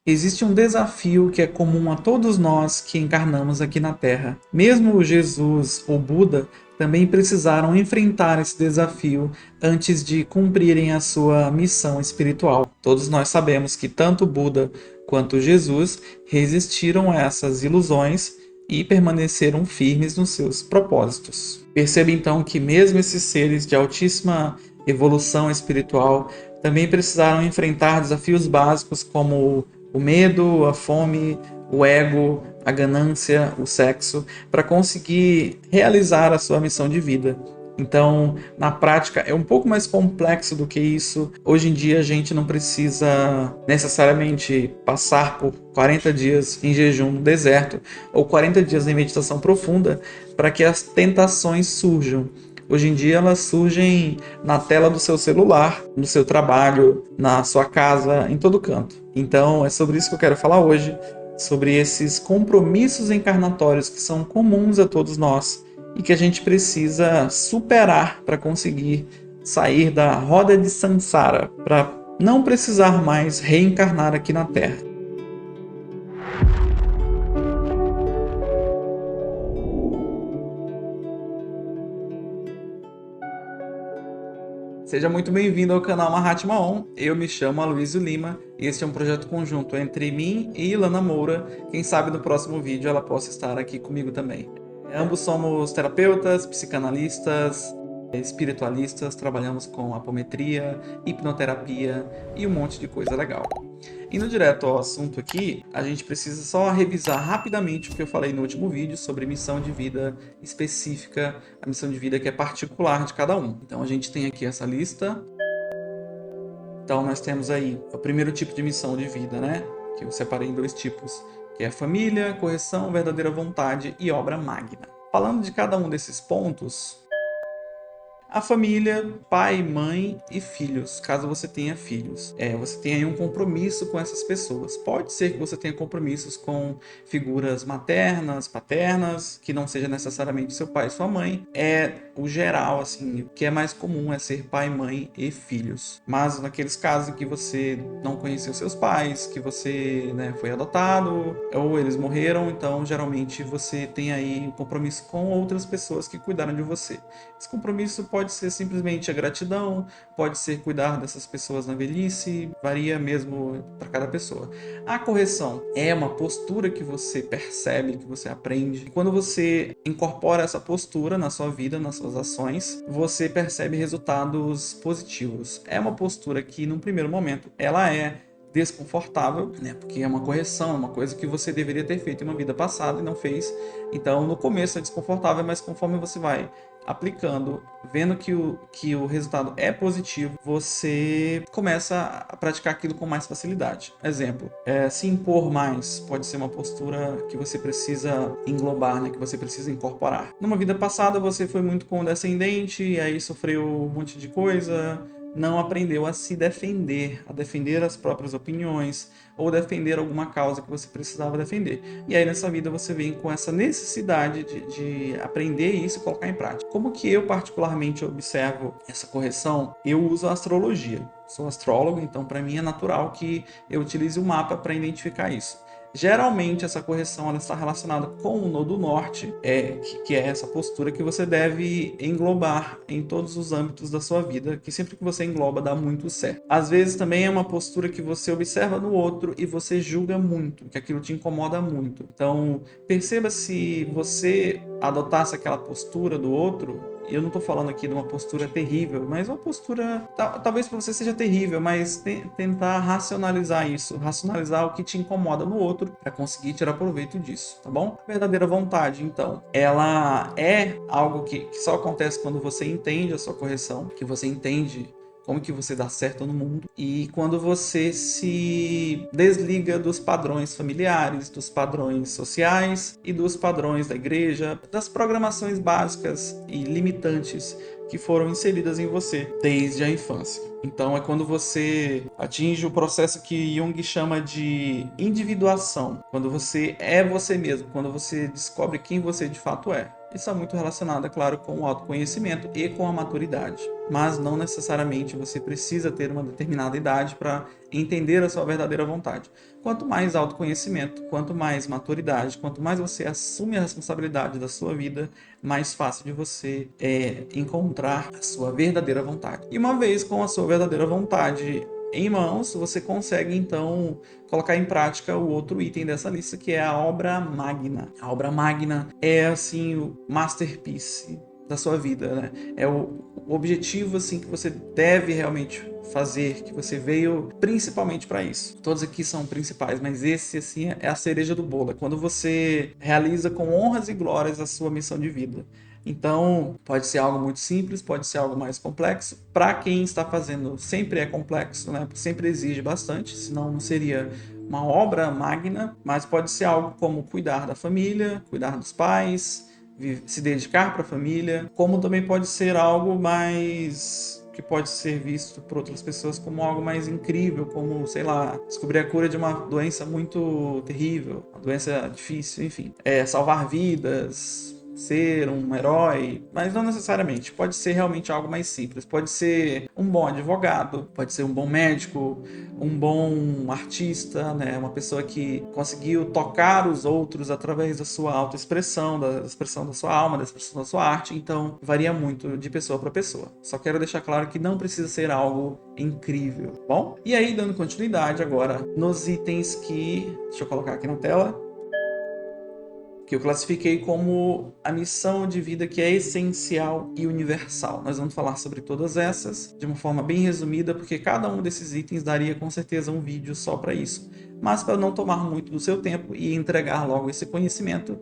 Existe um desafio que é comum a todos nós que encarnamos aqui na Terra. Mesmo Jesus ou Buda também precisaram enfrentar esse desafio antes de cumprirem a sua missão espiritual. Todos nós sabemos que tanto Buda quanto Jesus resistiram a essas ilusões e permaneceram firmes nos seus propósitos. Perceba então que mesmo esses seres de altíssima evolução espiritual também precisaram enfrentar desafios básicos como o medo, a fome, o ego, a ganância, o sexo, para conseguir realizar a sua missão de vida. Então, na prática, é um pouco mais complexo do que isso. Hoje em dia, a gente não precisa necessariamente passar por 40 dias em jejum no deserto ou 40 dias em meditação profunda para que as tentações surjam. Hoje em dia elas surgem na tela do seu celular, no seu trabalho, na sua casa, em todo canto. Então é sobre isso que eu quero falar hoje, sobre esses compromissos encarnatórios que são comuns a todos nós e que a gente precisa superar para conseguir sair da roda de samsara, para não precisar mais reencarnar aqui na Terra. Seja muito bem-vindo ao canal Mahatma On. Eu me chamo Aloysio Lima e este é um projeto conjunto entre mim e Ilana Moura. Quem sabe no próximo vídeo ela possa estar aqui comigo também. Ambos somos terapeutas, psicanalistas, espiritualistas, trabalhamos com apometria, hipnoterapia e um monte de coisa legal. Indo direto ao assunto aqui, a gente precisa só revisar rapidamente o que eu falei no último vídeo sobre missão de vida específica, a missão de vida que é particular de cada um. Então a gente tem aqui essa lista. Então nós temos aí o primeiro tipo de missão de vida, né? Que eu separei em dois tipos, que é família, correção, verdadeira vontade e obra magna. Falando de cada um desses pontos, a família, pai, mãe e filhos, caso você tenha filhos. Você tem aí um compromisso com essas pessoas. Pode ser que você tenha compromissos com figuras maternas, paternas, que não seja necessariamente seu pai e sua mãe. É o geral, assim, o que é mais comum é ser pai, mãe e filhos. Mas naqueles casos em que você não conheceu seus pais, que você, né, foi adotado, ou eles morreram, então geralmente você tem aí um compromisso com outras pessoas que cuidaram de você. Esse compromisso pode ser simplesmente a gratidão, pode ser cuidar dessas pessoas na velhice, varia mesmo para cada pessoa. A correção é uma postura que você percebe, que você aprende. E quando você incorpora essa postura na sua vida, nas suas ações, você percebe resultados positivos. É uma postura que, num primeiro momento, ela é desconfortável, né? Porque é uma correção, é uma coisa que você deveria ter feito em uma vida passada e não fez. Então, no começo é desconfortável, mas conforme você vai aplicando, vendo que o resultado é positivo, você começa a praticar aquilo com mais facilidade. Exemplo, se impor mais pode ser uma postura que você precisa englobar, né? Que você precisa incorporar. Numa vida passada você foi muito condescendente, e aí sofreu um monte de coisa, não aprendeu a se defender, a defender as próprias opiniões ou defender alguma causa que você precisava defender. E aí nessa vida você vem com essa necessidade de aprender isso e colocar em prática. Como que eu particularmente observo essa correção? Eu uso a astrologia. Sou astrólogo, então para mim é natural que eu utilize o mapa para identificar isso. Geralmente essa correção ela está relacionada com o nodo norte, que é essa postura que você deve englobar em todos os âmbitos da sua vida, que sempre que você engloba dá muito certo. Às vezes também é uma postura que você observa no outro e você julga muito, que aquilo te incomoda muito. Então perceba se você adotasse aquela postura do outro. Eu não estou falando aqui de uma postura terrível, mas uma postura, talvez para você seja terrível, mas tentar racionalizar isso, racionalizar o que te incomoda no outro para conseguir tirar proveito disso, tá bom? A verdadeira vontade, então, ela é algo que só acontece quando você entende a sua correção, que você entende como que você dá certo no mundo, e quando você se desliga dos padrões familiares, dos padrões sociais e dos padrões da igreja, das programações básicas e limitantes que foram inseridas em você desde a infância. Então é quando você atinge o processo que Jung chama de individuação, quando você é você mesmo, quando você descobre quem você de fato é. está muito relacionada, claro, com o autoconhecimento e com a maturidade. Mas não necessariamente você precisa ter uma determinada idade para entender a sua verdadeira vontade. Quanto mais autoconhecimento, quanto mais maturidade, quanto mais você assume a responsabilidade da sua vida, mais fácil de você encontrar a sua verdadeira vontade. E uma vez com a sua verdadeira vontade em mãos, você consegue então colocar em prática o outro item dessa lista, que é a obra magna. A obra magna é assim o masterpiece da sua vida, né? É o objetivo assim que você deve realmente fazer, que você veio principalmente para isso. Todos aqui são principais, mas esse assim é a cereja do bolo. É quando você realiza com honras e glórias a sua missão de vida. Então, pode ser algo muito simples, pode ser algo mais complexo. Para quem está fazendo, sempre é complexo, né? Sempre exige bastante, senão não seria uma obra magna, mas pode ser algo como cuidar da família, cuidar dos pais, se dedicar para a família, como também pode ser algo mais que pode ser visto por outras pessoas como algo mais incrível, como, sei lá, descobrir a cura de uma doença muito terrível, uma doença difícil, enfim. Salvar vidas, ser um herói, mas não necessariamente. Pode ser realmente algo mais simples. Pode ser um bom advogado, pode ser um bom médico, um bom artista, né? Uma pessoa que conseguiu tocar os outros através da sua autoexpressão, da expressão da sua alma, da expressão da sua arte. Então, varia muito de pessoa para pessoa. Só quero deixar claro que não precisa ser algo incrível, bom? E aí, dando continuidade agora nos itens que... Deixa eu colocar aqui na tela. Que eu classifiquei como a missão de vida que é essencial e universal. Nós vamos falar sobre todas essas de uma forma bem resumida, porque cada um desses itens daria com certeza um vídeo só para isso. Mas para não tomar muito do seu tempo e entregar logo esse conhecimento,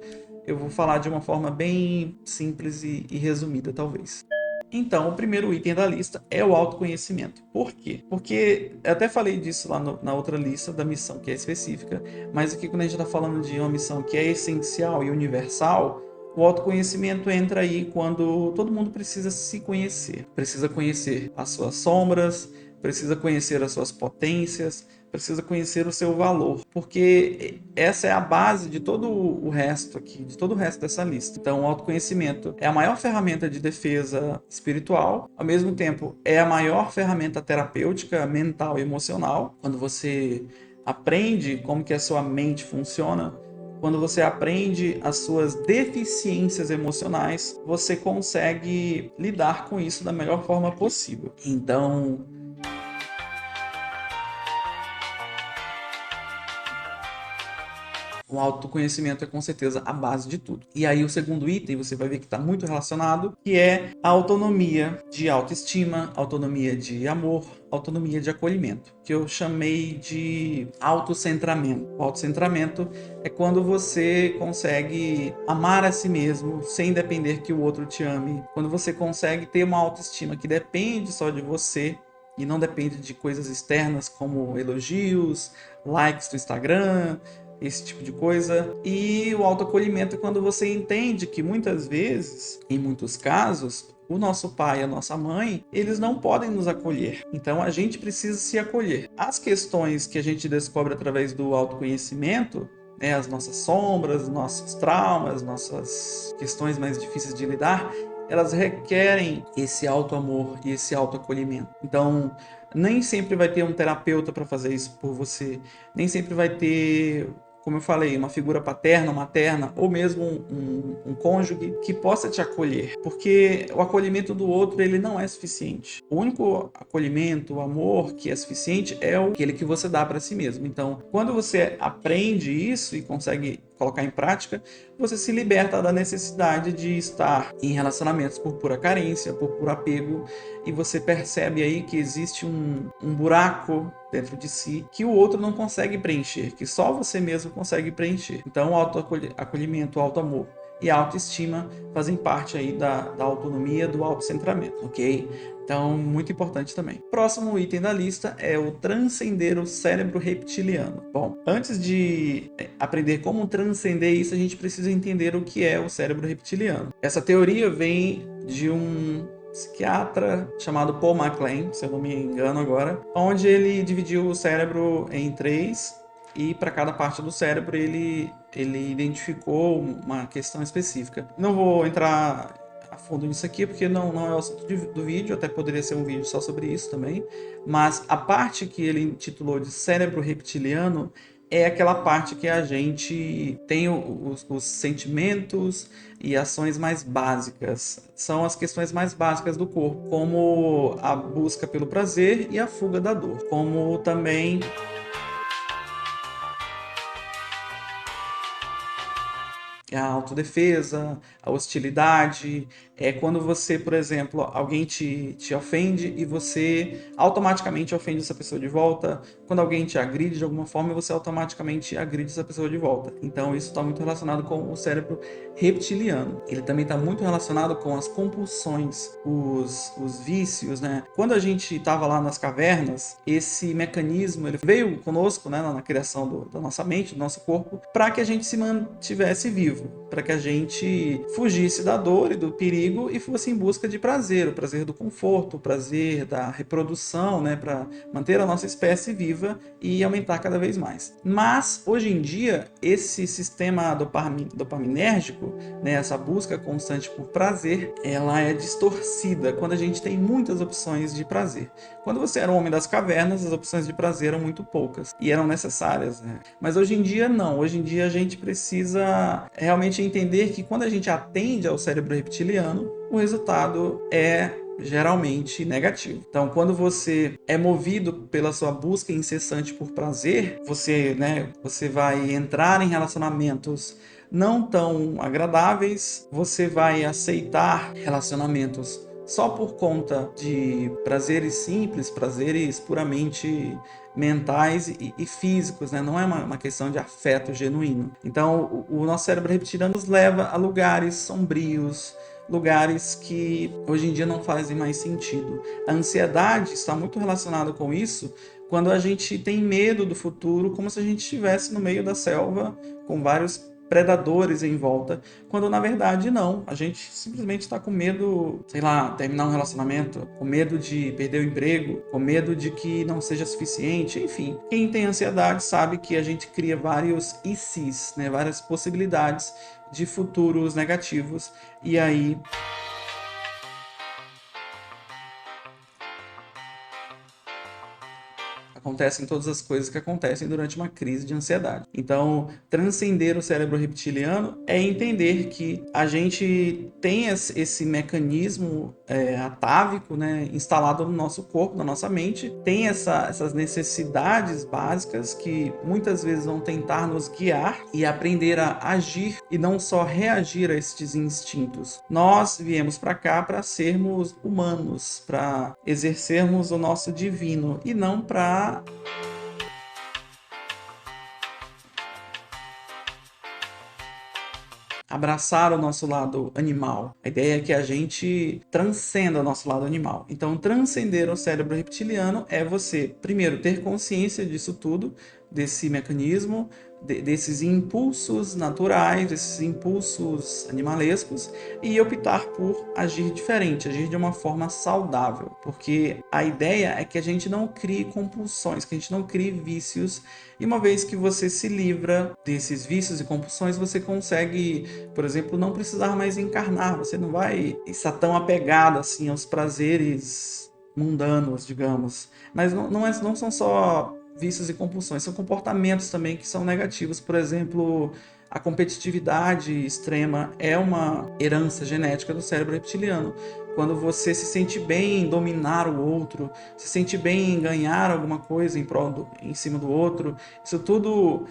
eu vou falar de uma forma bem simples e resumida, talvez. Então, o primeiro item da lista é o autoconhecimento. Por quê? Porque eu até falei disso lá na outra lista da missão, que é específica, mas aqui quando a gente está falando de uma missão que é essencial e universal, o autoconhecimento entra aí quando todo mundo precisa se conhecer. Precisa conhecer as suas sombras, precisa conhecer as suas potências, precisa conhecer o seu valor, porque essa é a base de todo o resto aqui, de todo o resto dessa lista. Então, o autoconhecimento é a maior ferramenta de defesa espiritual, ao mesmo tempo é a maior ferramenta terapêutica, mental e emocional. Quando você aprende como que a sua mente funciona, quando você aprende as suas deficiências emocionais, você consegue lidar com isso da melhor forma possível. Então, o autoconhecimento é com certeza a base de tudo. E aí o segundo item, você vai ver que está muito relacionado, que é a autonomia de autoestima, autonomia de amor, autonomia de acolhimento, que eu chamei de autocentramento. O autocentramento é quando você consegue amar a si mesmo sem depender que o outro te ame. Quando você consegue ter uma autoestima que depende só de você e não depende de coisas externas como elogios, likes do Instagram, esse tipo de coisa. E o autoacolhimento é quando você entende que muitas vezes, em muitos casos, o nosso pai e a nossa mãe, eles não podem nos acolher. Então a gente precisa se acolher. As questões que a gente descobre através do autoconhecimento, né, as nossas sombras, nossos traumas, nossas questões mais difíceis de lidar, elas requerem esse auto-amor e esse auto-acolhimento. Então, nem sempre vai ter um terapeuta para fazer isso por você, nem sempre vai ter, como eu falei, uma figura paterna, materna, ou mesmo um cônjuge que possa te acolher, porque o acolhimento do outro ele não é suficiente. O único acolhimento, o amor que é suficiente é aquele que você dá para si mesmo. Então, quando você aprende isso e consegue colocar em prática, você se liberta da necessidade de estar em relacionamentos por pura carência, por puro apego, e você percebe aí que existe um buraco dentro de si que o outro não consegue preencher, que só você mesmo consegue preencher. Então, o autoacolhimento, o autoamor e a autoestima fazem parte aí da autonomia, do autocentramento, ok? Então, muito importante também. Próximo item da lista é o transcender o cérebro reptiliano. Bom, antes de aprender como transcender isso, a gente precisa entender o que é o cérebro reptiliano. Essa teoria vem de um psiquiatra chamado Paul MacLean, se eu não me engano agora, onde ele dividiu o cérebro em três e para cada parte do cérebro ele identificou uma questão específica. Não vou entrar a fundo nisso aqui, porque não é o assunto do vídeo, até poderia ser um vídeo só sobre isso também, mas a parte que ele intitulou de cérebro reptiliano é aquela parte que a gente tem os sentimentos e ações mais básicas. São as questões mais básicas do corpo, como a busca pelo prazer e a fuga da dor, como também a autodefesa, a hostilidade, é quando você, por exemplo, alguém te ofende e você automaticamente ofende essa pessoa de volta. Quando alguém te agride de alguma forma, você automaticamente agride essa pessoa de volta. Então isso está muito relacionado com o cérebro reptiliano. Ele também está muito relacionado com as compulsões, os vícios, né? Quando a gente estava lá nas cavernas, esse mecanismo ele veio conosco, né, na criação da nossa mente, do nosso corpo, para que a gente se mantivesse vivo, para que a gente fugisse da dor e do perigo e fosse em busca de prazer, o prazer do conforto, o prazer da reprodução, né, para manter a nossa espécie viva e aumentar cada vez mais. Mas hoje em dia esse sistema dopaminérgico, né, essa busca constante por prazer, ela é distorcida quando a gente tem muitas opções de prazer. Quando você era um homem das cavernas, as opções de prazer eram muito poucas e eram necessárias, né? Mas hoje em dia não. Hoje em dia a gente precisa realmente entender que quando a gente atende ao cérebro reptiliano, o resultado é geralmente negativo. Então, quando você é movido pela sua busca incessante por prazer, você vai entrar em relacionamentos não tão agradáveis, você vai aceitar relacionamentos só por conta de prazeres simples, prazeres puramente mentais e físicos, né? Não é uma questão de afeto genuíno. Então, o nosso cérebro reptiliano nos leva a lugares sombrios, lugares que hoje em dia não fazem mais sentido. A ansiedade está muito relacionada com isso quando a gente tem medo do futuro, como se a gente estivesse no meio da selva com vários predadores em volta, quando na verdade não. A gente simplesmente está com medo, sei lá, terminar um relacionamento, com medo de perder o emprego, com medo de que não seja suficiente, enfim. Quem tem ansiedade sabe que a gente cria vários ICs, né, várias possibilidades de futuros negativos, e aí acontecem todas as coisas que acontecem durante uma crise de ansiedade. Então, transcender o cérebro reptiliano é entender que a gente tem esse mecanismo atávico, né, instalado no nosso corpo, na nossa mente, tem essas necessidades básicas que muitas vezes vão tentar nos guiar e aprender a agir e não só reagir a estes instintos. Nós viemos para cá para sermos humanos, para exercermos o nosso divino e não para abraçar o nosso lado animal. A ideia é que a gente transcenda o nosso lado animal. Então, transcender o cérebro reptiliano é você, primeiro, ter consciência disso tudo, desse mecanismo, desses impulsos naturais, desses impulsos animalescos, e optar por agir diferente, agir de uma forma saudável. Porque a ideia é que a gente não crie compulsões, que a gente não crie vícios, e uma vez que você se livra desses vícios e compulsões, você consegue, por exemplo, não precisar mais encarnar, você não vai estar tão apegado assim aos prazeres mundanos, digamos. Mas não são só vícios e compulsões, são comportamentos também que são negativos. Por exemplo, a competitividade extrema é uma herança genética do cérebro reptiliano. Quando você se sente bem em dominar o outro, se sente bem em ganhar alguma coisa em cima do outro, isso tudo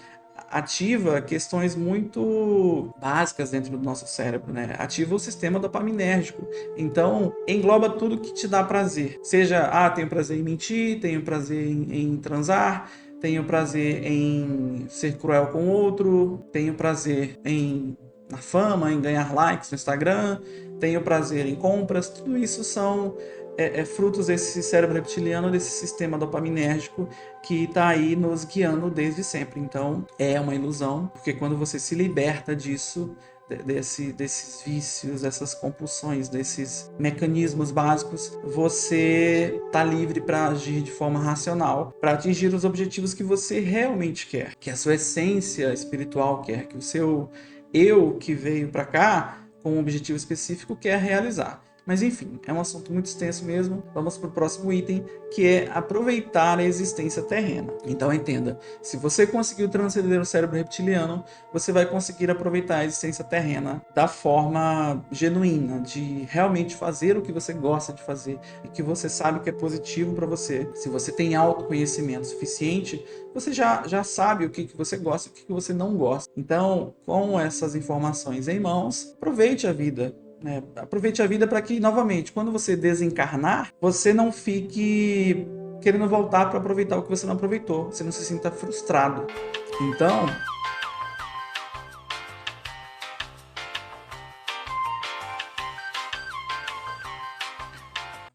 ativa questões muito básicas dentro do nosso cérebro, né? Ativa o sistema dopaminérgico. Então, engloba tudo que te dá prazer. Seja, tenho prazer em mentir, tenho prazer em transar, tenho prazer em ser cruel com o outro, tenho prazer na fama, em ganhar likes no Instagram, tenho prazer em compras. Tudo isso são frutos desse cérebro reptiliano, desse sistema dopaminérgico que está aí nos guiando desde sempre. Então é uma ilusão, porque quando você se liberta disso, desses vícios, dessas compulsões, desses mecanismos básicos, você está livre para agir de forma racional, para atingir os objetivos que você realmente quer, que a sua essência espiritual quer, que o seu eu que veio para cá com um objetivo específico quer realizar. Mas enfim, é um assunto muito extenso mesmo. Vamos para o próximo item, que é aproveitar a existência terrena. Então entenda, se você conseguiu transcender o cérebro reptiliano, você vai conseguir aproveitar a existência terrena da forma genuína, de realmente fazer o que você gosta de fazer e que você sabe que é positivo para você. Se você tem autoconhecimento suficiente, você já sabe o que você gosta e o que você não gosta. Então, com essas informações em mãos, aproveite a vida. Aproveite a vida para que, novamente, quando você desencarnar, você não fique querendo voltar para aproveitar o que você não aproveitou. Você não se sinta frustrado. Então,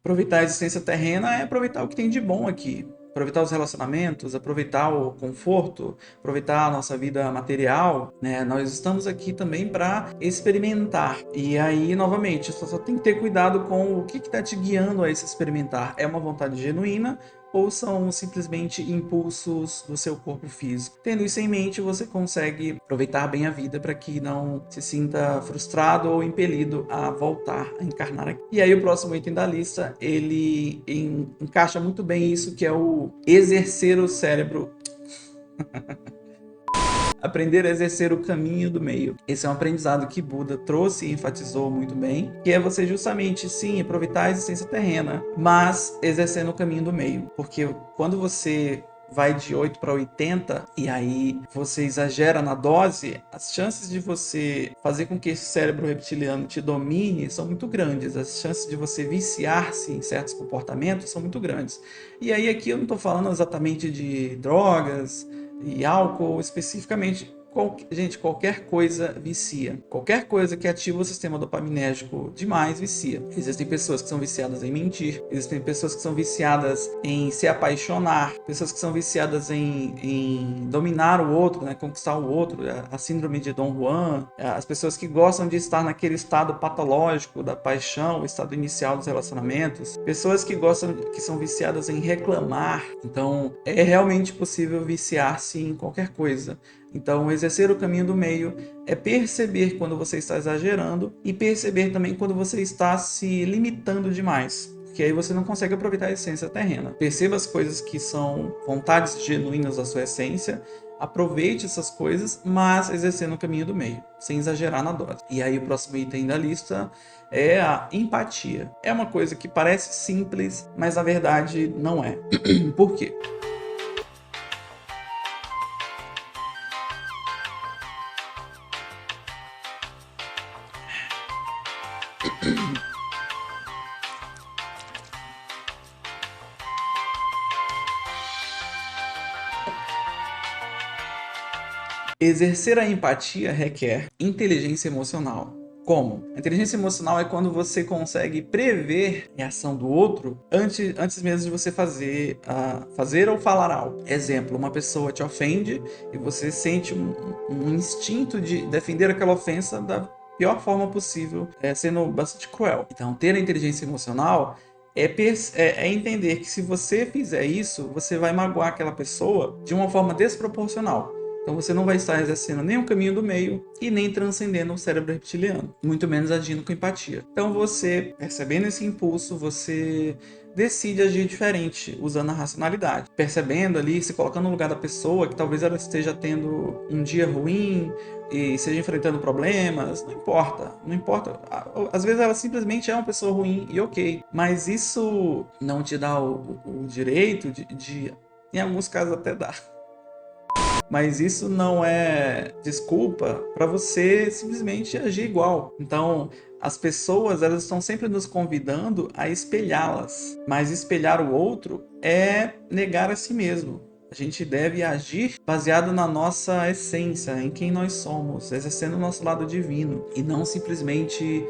aproveitar a existência terrena é aproveitar o que tem de bom aqui. Aproveitar os relacionamentos, aproveitar o conforto, aproveitar a nossa vida material, né? Nós estamos aqui também para experimentar. E aí, novamente, você só tem que ter cuidado com o que está te guiando a esse experimentar. É uma vontade genuína ou são simplesmente impulsos do seu corpo físico? Tendo isso em mente, você consegue aproveitar bem a vida para que não se sinta frustrado ou impelido a voltar a encarnar aqui. E aí o próximo item da lista, ele encaixa muito bem isso, que é o exercer o cérebro. Aprender a exercer o caminho do meio. Esse é um aprendizado que Buda trouxe e enfatizou muito bem, que é você justamente, sim, aproveitar a existência terrena, mas exercendo o caminho do meio. Porque quando você vai de 8 para 80 e aí você exagera na dose, as chances de você fazer com que esse cérebro reptiliano te domine são muito grandes. As chances de você viciar-se em certos comportamentos são muito grandes. E aí aqui eu não estou falando exatamente de drogas e álcool especificamente. Gente, qualquer coisa vicia. Qualquer coisa que ativa o sistema dopaminérgico demais vicia. Existem pessoas que são viciadas em mentir, existem pessoas que são viciadas em se apaixonar, pessoas que são viciadas em dominar o outro, né, conquistar o outro, a síndrome de Dom Juan, as pessoas que gostam de estar naquele estado patológico da paixão, o estado inicial dos relacionamentos, pessoas que são viciadas em reclamar. Então, é realmente possível viciar-se em qualquer coisa. Então, exercer o caminho do meio é perceber quando você está exagerando e perceber também quando você está se limitando demais. Porque aí você não consegue aproveitar a essência terrena. Perceba as coisas que são vontades genuínas da sua essência, aproveite essas coisas, mas exercendo o caminho do meio, sem exagerar na dose. E aí o próximo item da lista é a empatia. É uma coisa que parece simples, mas na verdade não é. Por quê? Exercer a empatia requer inteligência emocional. Como? A inteligência emocional é quando você consegue prever a reação do outro antes mesmo de você fazer ou falar algo. Exemplo, uma pessoa te ofende e você sente um instinto de defender aquela ofensa da pior forma possível, sendo bastante cruel. Então, ter a inteligência emocional é entender que se você fizer isso, você vai magoar aquela pessoa de uma forma desproporcional. Então você não vai estar exercendo nem o caminho do meio e nem transcendendo o cérebro reptiliano, muito menos agindo com empatia. Então você, percebendo esse impulso, você decide agir diferente, usando a racionalidade. Percebendo ali, se colocando no lugar da pessoa, que talvez ela esteja tendo um dia ruim e esteja enfrentando problemas, não importa, não importa. Às vezes ela simplesmente é uma pessoa ruim e ok, mas isso não te dá o direito de, em alguns casos até dá. Mas isso não é desculpa para você simplesmente agir igual. Então, as pessoas, elas estão sempre nos convidando a espelhá-las. Mas espelhar o outro é negar a si mesmo. A gente deve agir baseado na nossa essência, em quem nós somos, exercendo o nosso lado divino. E não simplesmente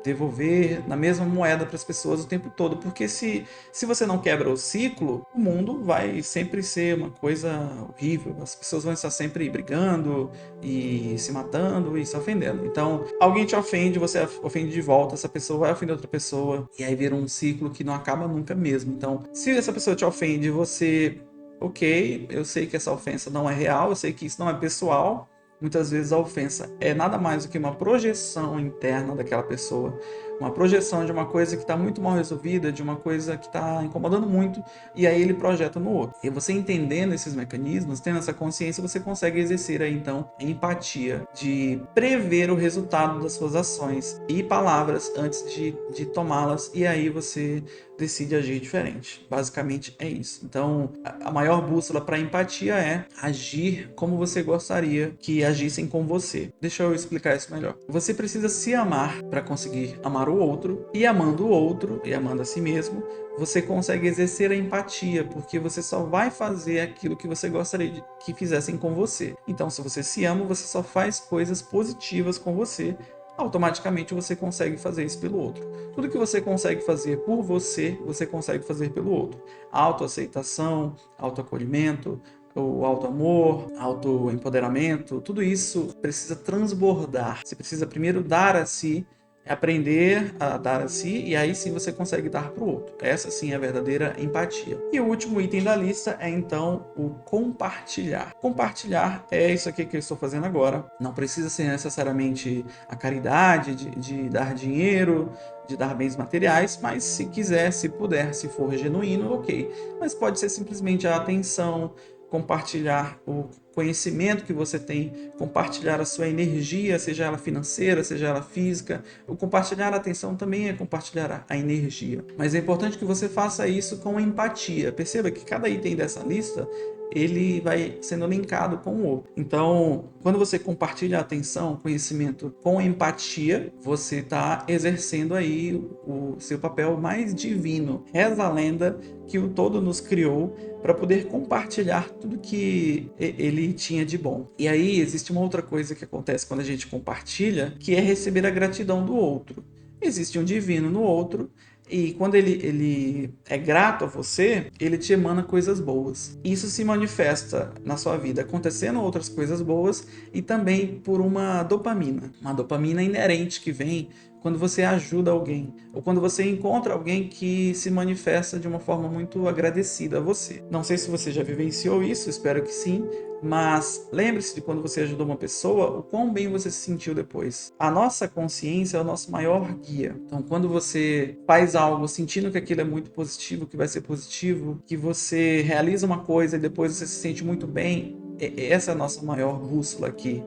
devolver na mesma moeda para as pessoas o tempo todo, porque se você não quebra o ciclo, o mundo vai sempre ser uma coisa horrível, as pessoas vão estar sempre brigando e se matando e se ofendendo. Então, alguém te ofende, você ofende de volta, essa pessoa vai ofender outra pessoa, e aí vira um ciclo que não acaba nunca mesmo. Então, se essa pessoa te ofende, você, ok, eu sei que essa ofensa não é real, eu sei que isso não é pessoal. Muitas vezes a ofensa é nada mais do que uma projeção interna daquela pessoa, uma projeção de uma coisa que está muito mal resolvida, de uma coisa que está incomodando muito, e aí ele projeta no outro. E você entendendo esses mecanismos, tendo essa consciência, você consegue exercer aí então a empatia, de prever o resultado das suas ações e palavras antes de tomá-las, e aí você decide agir diferente. Basicamente é isso. Então, a maior bússola para empatia é agir como você gostaria que agissem com você. Deixa eu explicar isso melhor. Você precisa se amar para conseguir amar o outro, e amando o outro e amando a si mesmo, você consegue exercer a empatia, porque você só vai fazer aquilo que você gostaria que fizessem com você. Então, se você se ama, você só faz coisas positivas com você, automaticamente você consegue fazer isso pelo outro. Tudo que você consegue fazer por você, você consegue fazer pelo outro. Autoaceitação, autoacolhimento, o auto-amor, auto-empoderamento, tudo isso precisa transbordar. Você precisa primeiro dar a si, aprender a dar a si, e aí sim você consegue dar para o outro. Essa sim é a verdadeira empatia. E o último item da lista é então o compartilhar. Compartilhar é isso aqui que eu estou fazendo agora. Não precisa ser necessariamente a caridade, de dar dinheiro, de dar bens materiais, mas se quiser, se puder, se for genuíno, ok. Mas pode ser simplesmente a atenção, compartilhar o conhecimento que você tem, compartilhar a sua energia, seja ela financeira, seja ela física. O compartilhar a atenção também é compartilhar a energia. Mas é importante que você faça isso com empatia. Perceba que cada item dessa lista ele vai sendo linkado com o outro. Então, quando você compartilha a atenção, conhecimento com empatia, você está exercendo aí o seu papel mais divino. Reza a lenda que o todo nos criou para poder compartilhar tudo que ele tinha de bom. E aí existe uma outra coisa que acontece quando a gente compartilha, que é receber a gratidão do outro. Existe um divino no outro, e quando ele é grato a você, ele te emana coisas boas. Isso se manifesta na sua vida acontecendo outras coisas boas, e também por uma dopamina inerente que vem quando você ajuda alguém, ou quando você encontra alguém que se manifesta de uma forma muito agradecida a você. Não sei se você já vivenciou isso, espero que sim, mas lembre-se de quando você ajudou uma pessoa, o quão bem você se sentiu depois. A nossa consciência é o nosso maior guia. Então, quando você faz algo sentindo que aquilo é muito positivo, que vai ser positivo, que você realiza uma coisa e depois você se sente muito bem, essa é a nossa maior bússola aqui.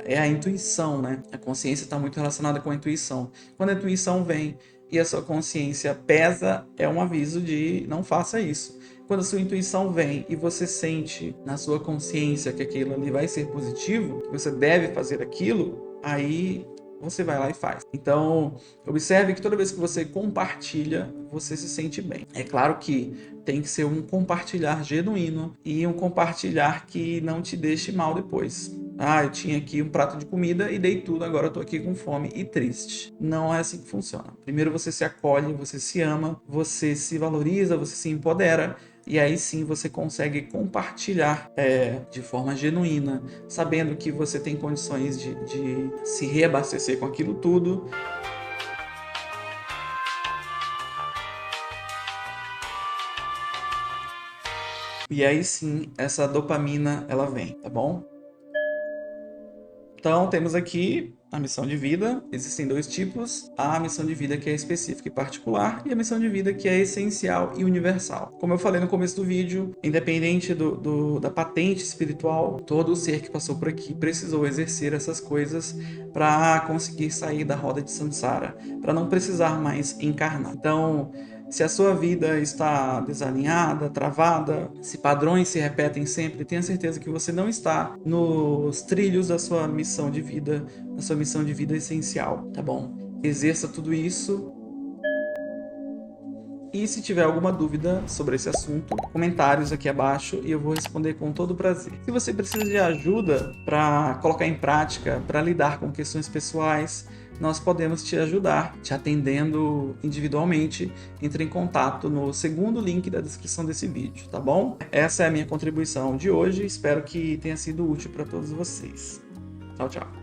É a intuição, né? A consciência está muito relacionada com a intuição. Quando a intuição vem e a sua consciência pesa, é um aviso de não faça isso. Quando a sua intuição vem e você sente na sua consciência que aquilo ali vai ser positivo, que você deve fazer aquilo, aí você vai lá e faz. Então, observe que toda vez que você compartilha, você se sente bem. É claro que tem que ser um compartilhar genuíno e um compartilhar que não te deixe mal depois. Ah, eu tinha aqui um prato de comida e dei tudo, agora eu tô aqui com fome e triste. Não é assim que funciona. Primeiro você se acolhe, você se ama, você se valoriza, você se empodera, e aí sim você consegue compartilhar de forma genuína, sabendo que você tem condições de se reabastecer com aquilo tudo. E aí sim, essa dopamina ela vem, tá bom? Então, temos aqui a missão de vida. Existem dois tipos: a missão de vida que é específica e particular, e a missão de vida que é essencial e universal. Como eu falei no começo do vídeo, independente da patente espiritual, todo ser que passou por aqui precisou exercer essas coisas para conseguir sair da roda de samsara, para não precisar mais encarnar. Então, se a sua vida está desalinhada, travada, se padrões se repetem sempre, tenha certeza que você não está nos trilhos da sua missão de vida, da sua missão de vida essencial, tá bom? Exerça tudo isso. E se tiver alguma dúvida sobre esse assunto, comentários aqui abaixo e eu vou responder com todo prazer. Se você precisa de ajuda para colocar em prática, para lidar com questões pessoais, nós podemos te ajudar, te atendendo individualmente. Entre em contato no segundo link da descrição desse vídeo, tá bom? Essa é a minha contribuição de hoje, espero que tenha sido útil para todos vocês. Tchau, tchau.